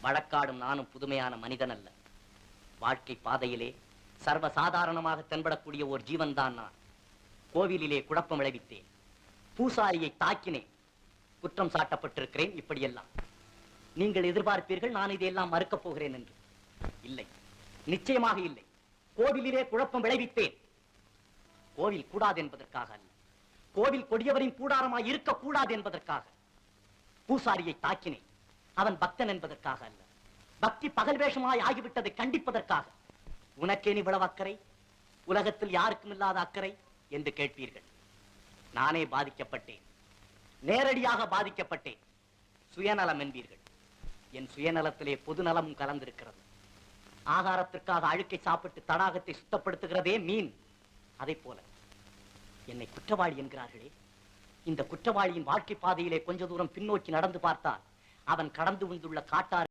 வழக்காடும் நானும் புதுமையான மனிதன் அல்ல. வாழ்க்கை பாதையிலே சர்வசாதாரணமாக தென்படக்கூடிய ஒரு ஜீவன் தான் நான். கோவிலிலே குழப்பம் விளைவித்தேன், பூசாரியை தாக்கினேன், குற்றம் சாட்டப்பட்டிருக்கிறேன். இப்படியெல்லாம் நீங்கள் எதிர்பார்ப்பீர்கள் நான் இதையெல்லாம் மறுக்கப் போகிறேன் என்று. இல்லை, நிச்சயமாக இல்லை. கோவிலிலே குழப்பம் விளைவித்தேன். கோவில் கூடாது என்பதற்காக அல்ல, கோவில் கொடியவரின் கூடாரமாய் இருக்கக்கூடாது என்பதற்காக. பூசாரியை தாக்கினேன், அவன் பக்தன் என்பதற்காக அல்ல, பக்தி பகல் வேஷமாய் ஆகிவிட்டதை கண்டிப்பதற்காக. உனக்கேன் இவ்வளவு அக்கறை? உலகத்தில் யாருக்கும் இல்லாத அக்கறை என்று கேட்பீர்கள். நானே பாதிக்கப்பட்டேன், நேரடியாக பாதிக்கப்பட்டேன். சுயநலம் என்பீர்கள். என் சுயநலத்திலே பொதுநலமும் கலந்திருக்கிறது. ஆகாரத்திற்காக அழுக்கை சாப்பிட்டு தடாகத்தை சுத்தப்படுத்துகிறதே மீன். அதை போல என்னை குற்றவாளி என்கிறார்களே, இந்த குற்றவாளியின் வாழ்க்கை பாதையிலே கொஞ்ச தூரம் பின்னோக்கி நடந்து பார்த்தால் அவன் கடந்து வந்துள்ள காட்டாறு